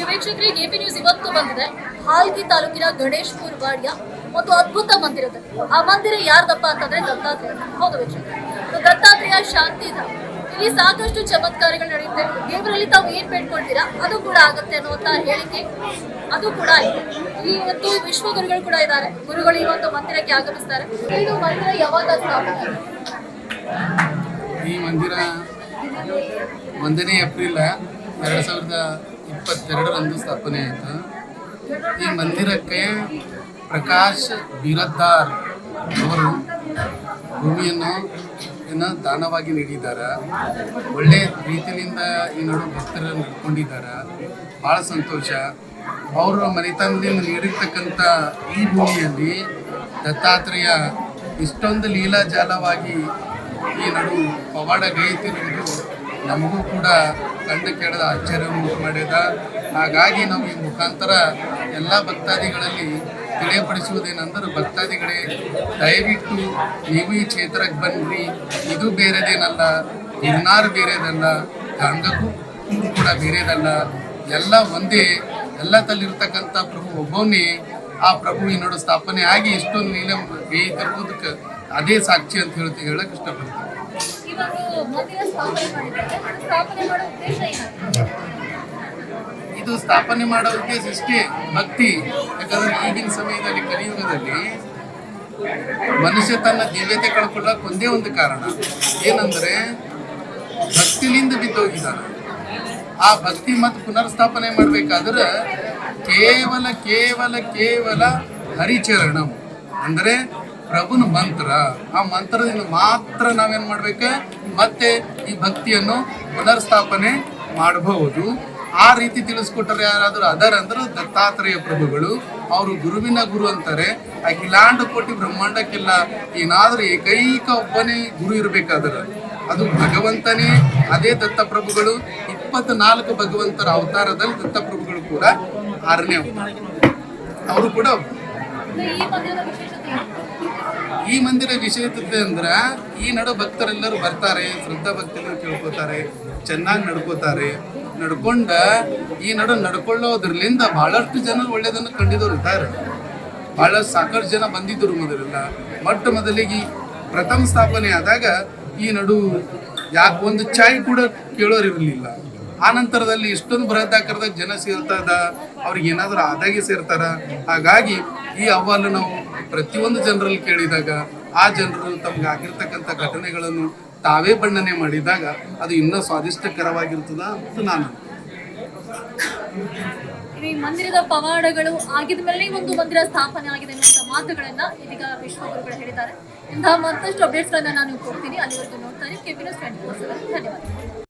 ವೀಕ್ಷಕರಿಗೆ AP news ಇವತ್ತು ಬಂದಿದೆ ಹಾಲ್ಗಿ ತಾಲೂಕಿನ ಗಣೇಶ್ಪುರ ವಾಡಿಯ ಒಂದು ಅದ್ಭುತ ಮಂದಿರದಲ್ಲಿ. ಆ ಮಂದಿರ ಯಾರ್ದಪ್ಪ ಅಂತಂದ್ರೆ ದತ್ತಾತ್ರೇಯ. ಹೌದು ವೀಕ್ಷಕರೇ, ದತ್ತಾತ್ರೇಯ ಶಾಂತಿಧಾಮ. ಇಲ್ಲಿ ಸಾಕಷ್ಟು ಚಮತ್ಕಾರಗಳು ನಡೆಯುತ್ತೆ. ದೇವರಲ್ಲಿ ತಾವು ಏನ್ ಬೇಡ್ಕೊಳ್ತೀರಾ ಅದು ಕೂಡ ಆಗುತ್ತೆ ಅನ್ನುವಂತ ಹೇಳಿಕೆ ಅದು ಕೂಡ ಇದೆ. ಇಲ್ಲಿ ಇವತ್ತು ವಿಶ್ವಗುರುಗಳು ಕೂಡ ಇದ್ದಾರೆ. ಗುರುಗಳು ಈ ಒಂದು ಮಂದಿರಕ್ಕೆ ಆಗಮಿಸ್ತಾರೆ. ಇದು ಮಂದಿರ ಯಾವಾಗ ಸ್ಥಾಪನೆ? ಈ ಮಂದಿರ 1ನೇ ಏಪ್ರಿಲ್ 2022 ಸ್ಥಾಪನೆ ಆಯಿತು. ಈ ಮಂದಿರಕ್ಕೆ ಪ್ರಕಾಶ್ ಬಿರದ್ದಾರ್ ಅವರು ಭೂಮಿಯನ್ನು ದಾನವಾಗಿ ನೀಡಿದ್ದಾರೆ. ಒಳ್ಳೆ ರೀತಿಯಿಂದ ಈ ನಡು ಭಕ್ತರು ನಡ್ಕೊಂಡಿದ್ದಾರೆ. ಭಾಳ ಸಂತೋಷ. ಅವರು ಮನೆತನದಿಂದ ನೀಡಿರ್ತಕ್ಕಂಥ ಈ ಭೂಮಿಯಲ್ಲಿ ದತ್ತಾತ್ರೇಯ ಇಷ್ಟೊಂದು ಲೀಲಾಜಾಲವಾಗಿ ಈ ನಡು ಪವಾಡ ಗೈತಿರುವುದು ನಮಗೂ ಕೂಡ ಕಂಡು ಕೇಳದ ಆಶ್ಚರ್ಯ ಉಂಟು ಮಾಡಿದ. ಹಾಗಾಗಿ ನಾವು ಈ ಮುಖಾಂತರ ಎಲ್ಲ ಭಕ್ತಾದಿಗಳಲ್ಲಿ ತಿಳಿಯಪಡಿಸುವುದೇನೆಂದರೆ, ಭಕ್ತಾದಿಗಳೇ ದಯವಿಟ್ಟು ನೀವು ಈ ಕ್ಷೇತ್ರಕ್ಕೆ ಬನ್ನಿರಿ. ಇದು ಬೇರೆದೇನಲ್ಲ, ಗಿರ್ನಾರ್ ಬೇರೆದಲ್ಲ, ಗಂಗಕ್ಕೂ ಕೂಡ ಬೇರೆದಲ್ಲ. ಎಲ್ಲ ಒಂದೇ. ಎಲ್ಲ ತಲ್ಲಿರ್ತಕ್ಕಂಥ ಪ್ರಭು ಒಬ್ಬವನ್ನೇ. ಆ ಪ್ರಭು ಈ ನಡು ಸ್ಥಾಪನೆ ಆಗಿ ಇಷ್ಟೊಂದು ನೀಲ ಬೇಯ್ತಿರುವುದಕ್ಕೆ ಅದೇ ಸಾಕ್ಷಿ ಅಂತ ಹೇಳಕ್ಕೆ ಇಷ್ಟಪಡ್ತೀನಿ. ಇದು ಸ್ಥಾಪನೆ ಮಾಡೋ ಉದ್ದೇಶ ಇಷ್ಟೇ, ಭಕ್ತಿ. ಯಾಕಂದ್ರೆ ಈಗಿನ ಸಮಯದಲ್ಲಿ ಕಲಿಯುಗದಲ್ಲಿ ಮನುಷ್ಯ ತನ್ನ ದಿವ್ಯತೆ ಕಳ್ಕೊಳ್ಳೋಕೆ ಒಂದೇ ಒಂದು ಕಾರಣ ಏನಂದ್ರೆ ಭಕ್ತಿಲಿಂದ ಬಿದ್ದೋಗಿದ್ದಾನೆ. ಆ ಭಕ್ತಿ ಮತ್ತು ಪುನರ್ಸ್ಥಾಪನೆ ಮಾಡ್ಬೇಕಾದ್ರೆ ಕೇವಲ ಕೇವಲ ಕೇವಲ ಹರಿಚರಣಂ ಅಂದರೆ ಪ್ರಭುನ ಮಂತ್ರ. ಆ ಮಂತ್ರದಿಂದ ಮಾತ್ರ ನಾವೇನು ಮಾಡ್ಬೇಕು, ಮತ್ತೆ ಈ ಭಕ್ತಿಯನ್ನು ಪುನರ್ಸ್ಥಾಪನೆ ಮಾಡಬಹುದು. ಆ ರೀತಿ ತಿಳಿಸ್ಕೊಟ್ಟರೆ ಯಾರಾದರೂ ಅದರಂದ್ರೆ ದತ್ತಾತ್ರೇಯ ಪ್ರಭುಗಳು. ಅವರು ಗುರುವಿನ ಗುರು ಅಂತಾರೆ. ಅಖಿಲಾಂಡ ಕೋಟಿ ಬ್ರಹ್ಮಾಂಡಕ್ಕೆಲ್ಲ ಏನಾದರೂ ಏಕೈಕ ಒಬ್ಬನೇ ಗುರು ಇರಬೇಕಾದ್ರೆ ಅದು ಭಗವಂತನೇ. ಅದೇ ದತ್ತಪ್ರಭುಗಳು 24 ಭಗವಂತರ ಅವತಾರದಲ್ಲಿ ದತ್ತಪ್ರಭುಗಳು ಕೂಡ 6ನೇ ಅವರು ಕೂಡ. ಈ ಮಂದಿರ ವಿಶೇಷತೆ ಅಂದ್ರೆ ಈ ನಡು ಭಕ್ತರೆಲ್ಲರೂ ಬರ್ತಾರೆ, ಶ್ರದ್ಧಾ ಭಕ್ತರು ಕೇಳ್ಕೋತಾರೆ, ಚೆನ್ನಾಗಿ ನಡ್ಕೋತಾರೆ. ನಡ್ಕೊಂಡ ಈ ನಡು ನಡ್ಕೊಳ್ಳೋದ್ರಲ್ಲಿಂದ ಬಹಳಷ್ಟು ಜನ ಒಳ್ಳೆಯದನ್ನು ಕಂಡಿದ್ದವರು ಇದ್ದಾರೆ. ಬಹಳ ಸಾಕಷ್ಟು ಜನ ಬಂದಿದ್ದರು. ಮೊದಲಿಗೆ ಪ್ರಥಮ ಸ್ಥಾಪನೆ ಆದಾಗ ಈ ನಡು ಯಾಕೆ ಒಂದು ಚಾಯ್ ಕೂಡ ಕೇಳೋರಿರಲಿಲ್ಲ. ಆ ನಂತರದಲ್ಲಿ ಇಷ್ಟೊಂದು ಬೃಹದಾಕಾರದಾಗ ಜನ ಸೇರ್ತದ, ಅವ್ರಿಗೆ ಏನಾದರೂ ಆದಾಗೆ ಸೇರ್ತಾರ. ಹಾಗಾಗಿ ಈ ಅಹವಾಲು ನಾವು ಪ್ರತಿಯೊಂದು ಜನರಲ್ಲಿ ಕೇಳಿದಾಗ ಆ ಜನರು ತಮ್ಗೆ ಆಗಿರ್ತಕ್ಕಂಥ ಘಟನೆಗಳನ್ನು ತಾವೇ ಬಣ್ಣನೆ ಮಾಡಿದಾಗ ಅದು ಇನ್ನೂ ಸ್ವಾದಿಷ್ಟಕರವಾಗಿರ್ತದ ಅಂತ ನಾನು. ಈ ಮಂದಿರದ ಪವಾಡಗಳು ಆಗಿದ ಮೇಲೆ ಒಂದು ಮಂದಿರ ಸ್ಥಾಪನೆ ಆಗಿದೆ ಅನ್ನುವಂಥ ಮಾತುಗಳನ್ನ ಇದೀಗ ವಿಶ್ವಗುರುಗಳು ಹೇಳಿದ್ದಾರೆ. ಇಂತಹ ಮತ್ತಷ್ಟು ಅಪ್ಡೇಟ್ಸ್ಗಳನ್ನ ನಾನು ಕೊಡ್ತೀನಿ. ಅಲ್ಲಿವರೆಗೂ ನೋಡ್ತಾರೆ KP News 24/7. ಧನ್ಯವಾದ.